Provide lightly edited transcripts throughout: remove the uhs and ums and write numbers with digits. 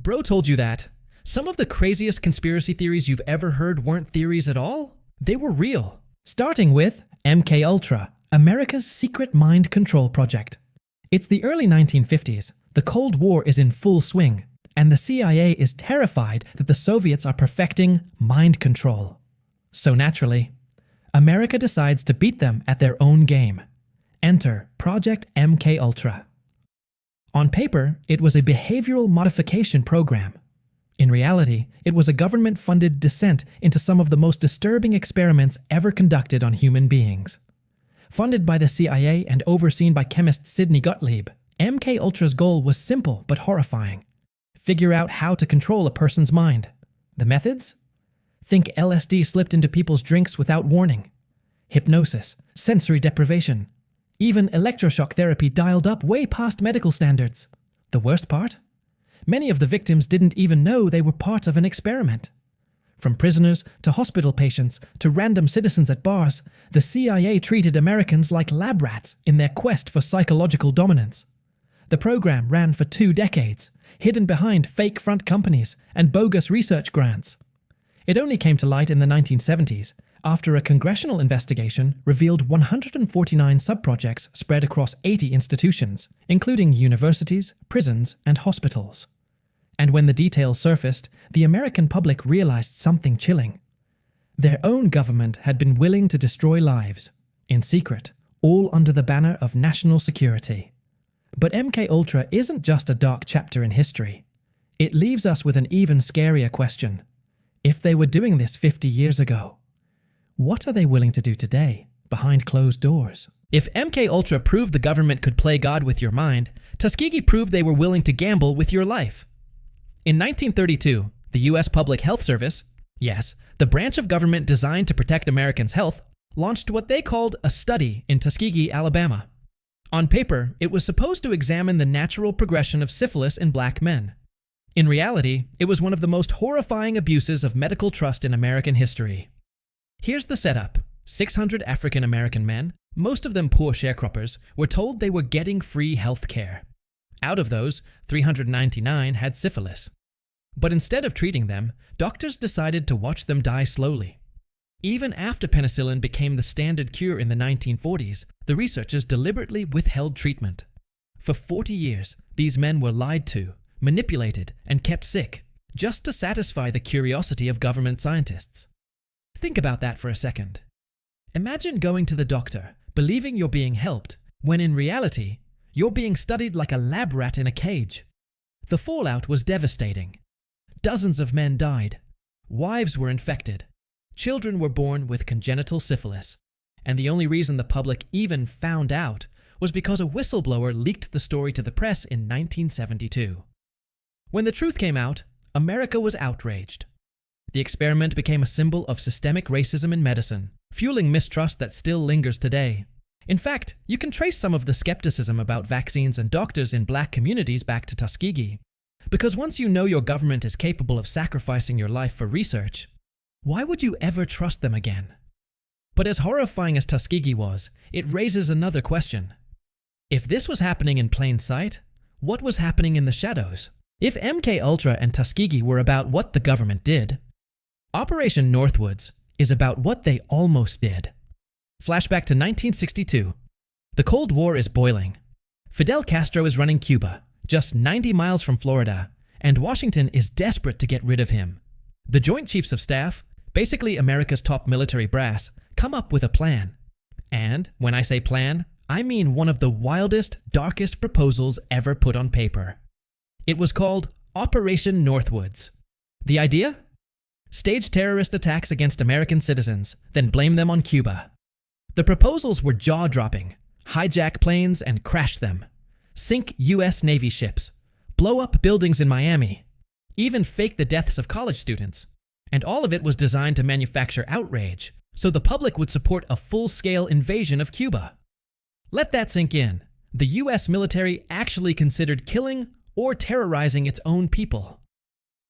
bro told you that. Some of the craziest conspiracy theories you've ever heard weren't theories at all. They were real. Starting with MKUltra, America's secret mind control project. It's the early 1950s. The Cold War is in full swing, and the CIA is terrified that the Soviets are perfecting mind control. So naturally, America decides to beat them at their own game. Enter Project MKUltra. On paper, it was a behavioral modification program. In reality, it was a government-funded descent into some of the most disturbing experiments ever conducted on human beings. Funded by the CIA and overseen by chemist Sidney Gottlieb, MKUltra's goal was simple but horrifying. Figure out how to control a person's mind. The methods? Think LSD slipped into people's drinks without warning. Hypnosis, sensory deprivation, even electroshock therapy dialed up way past medical standards. The worst part? Many of the victims didn't even know they were part of an experiment. From prisoners to hospital patients to random citizens at bars, the CIA treated Americans like lab rats in their quest for psychological dominance. The program ran for 2 decades, hidden behind fake front companies and bogus research grants. It only came to light in the 1970s, after a congressional investigation revealed 149 subprojects spread across 80 institutions, including universities, prisons, and hospitals. And when the details surfaced, the American public realized something chilling. Their own government had been willing to destroy lives, in secret, all under the banner of national security. But MKUltra isn't just a dark chapter in history. It leaves us with an even scarier question. If they were doing this 50 years ago, what are they willing to do today, behind closed doors? If MKUltra proved the government could play God with your mind, Tuskegee proved they were willing to gamble with your life. In 1932, the U.S. Public Health Service, yes, the branch of government designed to protect Americans' health, launched what they called a study in Tuskegee, Alabama. On paper, it was supposed to examine the natural progression of syphilis in black men. In reality, it was one of the most horrifying abuses of medical trust in American history. Here's the setup. 600 African American men, most of them poor sharecroppers, were told they were getting free health care. Out of those, 399 had syphilis. But instead of treating them, doctors decided to watch them die slowly. Even after penicillin became the standard cure in the 1940s, the researchers deliberately withheld treatment. For 40 years, these men were lied to, manipulated, and kept sick, just to satisfy the curiosity of government scientists. Think about that for a second. Imagine going to the doctor, believing you're being helped, when in reality, you're being studied like a lab rat in a cage. The fallout was devastating. Dozens of men died. Wives were infected. Children were born with congenital syphilis. And the only reason the public even found out was because a whistleblower leaked the story to the press in 1972. When the truth came out, America was outraged. The experiment became a symbol of systemic racism in medicine, fueling mistrust that still lingers today. In fact, you can trace some of the skepticism about vaccines and doctors in black communities back to Tuskegee. Because once you know your government is capable of sacrificing your life for research, why would you ever trust them again? But as horrifying as Tuskegee was, it raises another question. If this was happening in plain sight, what was happening in the shadows? If MKUltra and Tuskegee were about what the government did, Operation Northwoods is about what they almost did. Flashback to 1962. The Cold War is boiling. Fidel Castro is running Cuba, just 90 miles from Florida, and Washington is desperate to get rid of him. The Joint Chiefs of Staff, basically America's top military brass, come up with a plan. And when I say plan, I mean one of the wildest, darkest proposals ever put on paper. It was called Operation Northwoods. The idea? Stage terrorist attacks against American citizens, then blame them on Cuba. The proposals were jaw-dropping. Hijack planes and crash them. Sink U.S. Navy ships. Blow up buildings in Miami. Even fake the deaths of college students. And all of it was designed to manufacture outrage, so the public would support a full-scale invasion of Cuba. Let that sink in. The U.S. military actually considered killing or terrorizing its own people.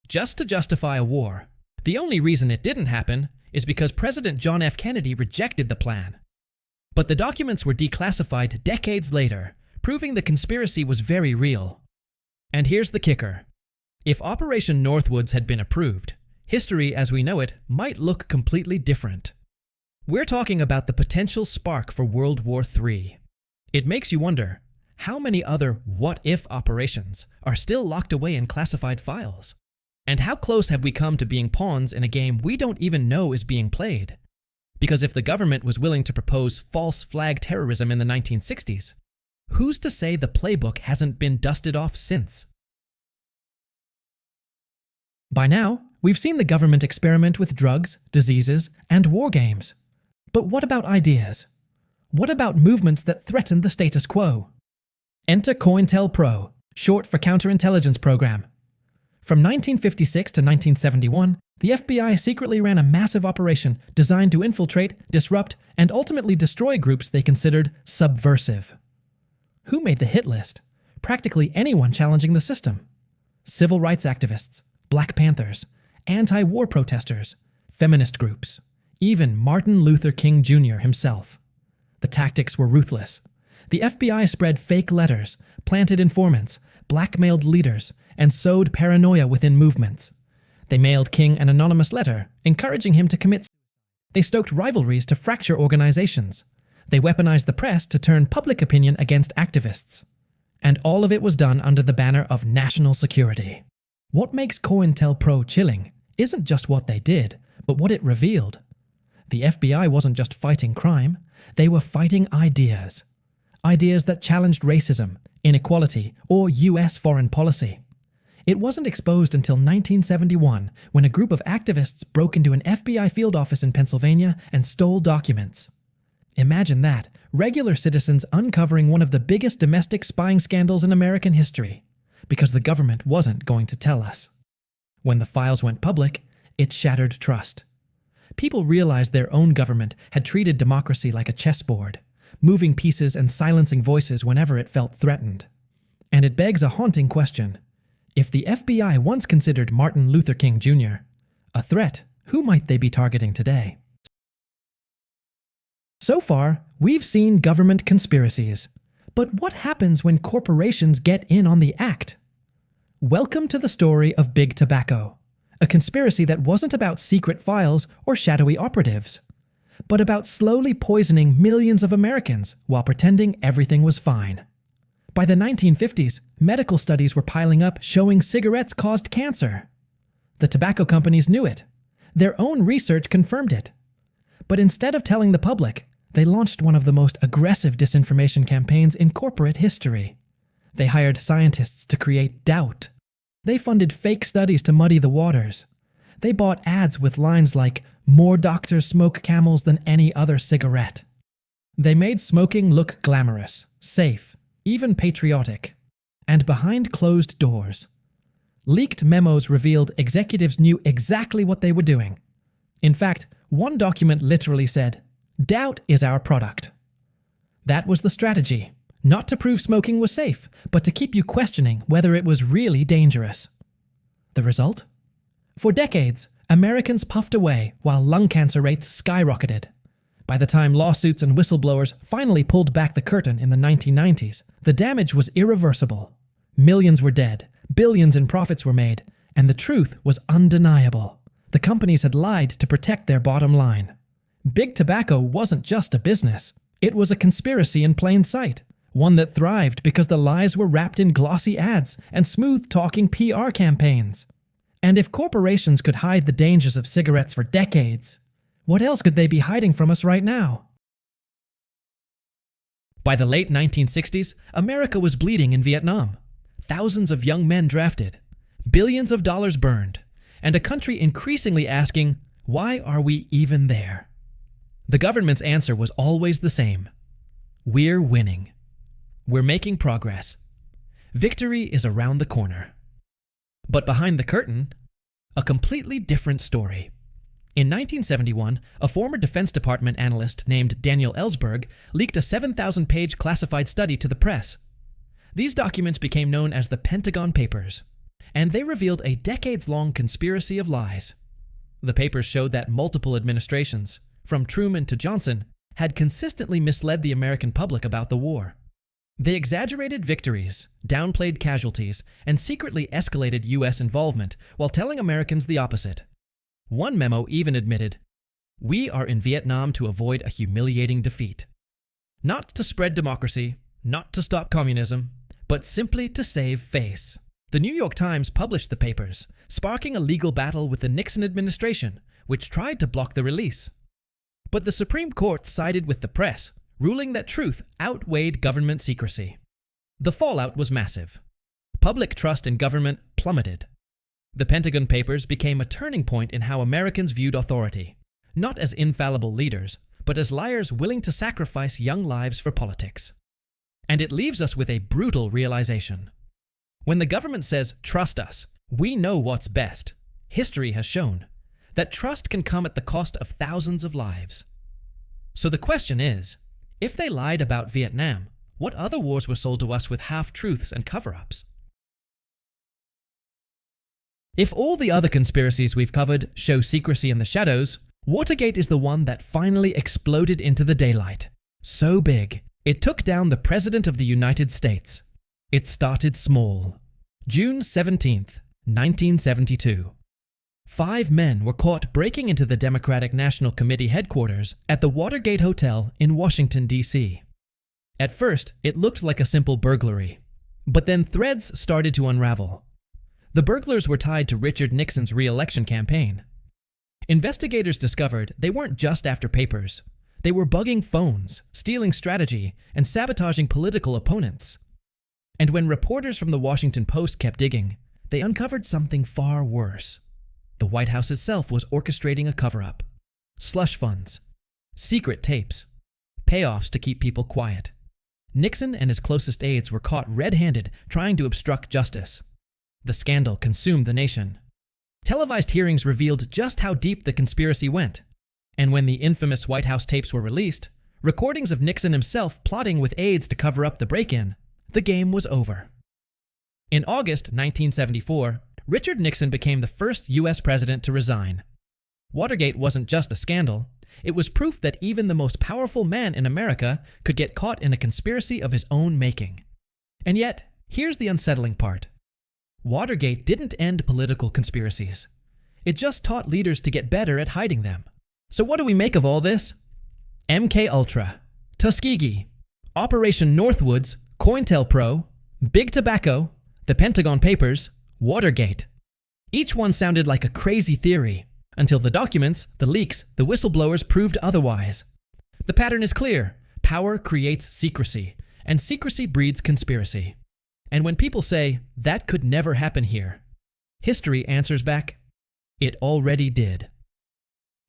Just to justify a war. The only reason it didn't happen is because President John F. Kennedy rejected the plan. But the documents were declassified decades later, proving the conspiracy was very real. And here's the kicker. If Operation Northwoods had been approved, history as we know it might look completely different. We're talking about the potential spark for World War III. It makes you wonder, how many other what-if operations are still locked away in classified files? And how close have we come to being pawns in a game we don't even know is being played? Because if the government was willing to propose false flag terrorism in the 1960s, who's to say the playbook hasn't been dusted off since? By now, we've seen the government experiment with drugs, diseases, and war games. But what about ideas? What about movements that threaten the status quo? Enter COINTELPRO, short for Counterintelligence Program. From 1956 to 1971, the FBI secretly ran a massive operation designed to infiltrate, disrupt, and ultimately destroy groups they considered subversive. Who made the hit list? Practically anyone challenging the system. Civil rights activists, Black Panthers, anti-war protesters, feminist groups, even Martin Luther King Jr. himself. The tactics were ruthless. The FBI spread fake letters, planted informants, blackmailed leaders, and sowed paranoia within movements. They mailed King an anonymous letter, encouraging him to commit suicide. They stoked rivalries to fracture organizations. They weaponized the press to turn public opinion against activists. And all of it was done under the banner of national security. What makes COINTELPRO chilling isn't just what they did, but what it revealed. The FBI wasn't just fighting crime, they were fighting ideas. Ideas that challenged racism, inequality, or US foreign policy. It wasn't exposed until 1971, when a group of activists broke into an FBI field office in Pennsylvania and stole documents. Imagine that, regular citizens uncovering one of the biggest domestic spying scandals in American history, because the government wasn't going to tell us. When the files went public, it shattered trust. People realized their own government had treated democracy like a chessboard, moving pieces and silencing voices whenever it felt threatened. And it begs a haunting question. If the FBI once considered Martin Luther King Jr. a threat, who might they be targeting today? So far, we've seen government conspiracies. But what happens when corporations get in on the act? Welcome to the story of Big Tobacco, a conspiracy that wasn't about secret files or shadowy operatives, but about slowly poisoning millions of Americans while pretending everything was fine. By the 1950s, medical studies were piling up showing cigarettes caused cancer. The tobacco companies knew it. Their own research confirmed it. But instead of telling the public, they launched one of the most aggressive disinformation campaigns in corporate history. They hired scientists to create doubt. They funded fake studies to muddy the waters. They bought ads with lines like, "More doctors smoke Camels than any other cigarette." They made smoking look glamorous, safe, even patriotic, and behind closed doors. Leaked memos revealed executives knew exactly what they were doing. In fact, one document literally said, "Doubt is our product." That was the strategy, not to prove smoking was safe, but to keep you questioning whether it was really dangerous. The result? For decades, Americans puffed away while lung cancer rates skyrocketed. By the time lawsuits and whistleblowers finally pulled back the curtain in the 1990s, the damage was irreversible. Millions were dead, billions in profits were made, and the truth was undeniable. The companies had lied to protect their bottom line. Big Tobacco wasn't just a business. It was a conspiracy in plain sight, one that thrived because the lies were wrapped in glossy ads and smooth-talking PR campaigns. And if corporations could hide the dangers of cigarettes for decades, what else could they be hiding from us right now? By the late 1960s, America was bleeding in Vietnam. Thousands of young men drafted, billions of dollars burned, and a country increasingly asking, why are we even there? The government's answer was always the same. We're winning. We're making progress. Victory is around the corner. But behind the curtain, a completely different story. In 1971, a former Defense Department analyst named Daniel Ellsberg leaked a 7,000-page classified study to the press. These documents became known as the Pentagon Papers, and they revealed a decades-long conspiracy of lies. The papers showed that multiple administrations, from Truman to Johnson, had consistently misled the American public about the war. They exaggerated victories, downplayed casualties, and secretly escalated US involvement while telling Americans the opposite. One memo even admitted, "We are in Vietnam to avoid a humiliating defeat. Not to spread democracy, not to stop communism, but simply to save face." The New York Times published the papers, sparking a legal battle with the Nixon administration, which tried to block the release. But the Supreme Court sided with the press, ruling that truth outweighed government secrecy. The fallout was massive. Public trust in government plummeted. The Pentagon Papers became a turning point in how Americans viewed authority, not as infallible leaders, but as liars willing to sacrifice young lives for politics. And it leaves us with a brutal realization. When the government says, "Trust us, we know what's best," history has shown that trust can come at the cost of thousands of lives. So the question is, if they lied about Vietnam, what other wars were sold to us with half-truths and cover-ups? If all the other conspiracies we've covered show secrecy in the shadows, Watergate is the one that finally exploded into the daylight. So big, it took down the President of the United States. It started small. June 17th, 1972. 5 men were caught breaking into the Democratic National Committee headquarters at the Watergate Hotel in Washington, D.C. At first, it looked like a simple burglary, but then threads started to unravel. The burglars were tied to Richard Nixon's re-election campaign. Investigators discovered they weren't just after papers. They were bugging phones, stealing strategy, and sabotaging political opponents. And when reporters from the Washington Post kept digging, they uncovered something far worse. The White House itself was orchestrating a cover-up. Slush funds, secret tapes, payoffs to keep people quiet. Nixon and his closest aides were caught red-handed trying to obstruct justice. The scandal consumed the nation. Televised hearings revealed just how deep the conspiracy went. And when the infamous White House tapes were released, recordings of Nixon himself plotting with aides to cover up the break-in, the game was over. In August 1974, Richard Nixon became the first U.S. president to resign. Watergate wasn't just a scandal, it was proof that even the most powerful man in America could get caught in a conspiracy of his own making. And yet, here's the unsettling part. Watergate didn't end political conspiracies. It just taught leaders to get better at hiding them. So what do we make of all this? MKUltra, Tuskegee, Operation Northwoods, COINTELPRO, Big Tobacco, the Pentagon Papers, Watergate. Each one sounded like a crazy theory, until the documents, the leaks, the whistleblowers proved otherwise. The pattern is clear. Power creates secrecy, and secrecy breeds conspiracy. And when people say, "That could never happen here," history answers back, "It already did."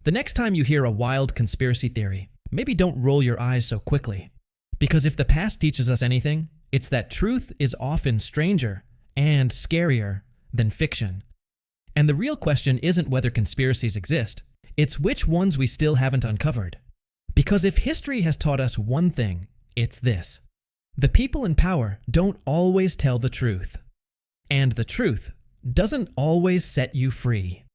The next time you hear a wild conspiracy theory, maybe don't roll your eyes so quickly. Because if the past teaches us anything, it's that truth is often stranger and scarier than fiction. And the real question isn't whether conspiracies exist, it's which ones we still haven't uncovered. Because if history has taught us one thing, it's this: the people in power don't always tell the truth. And the truth doesn't always set you free.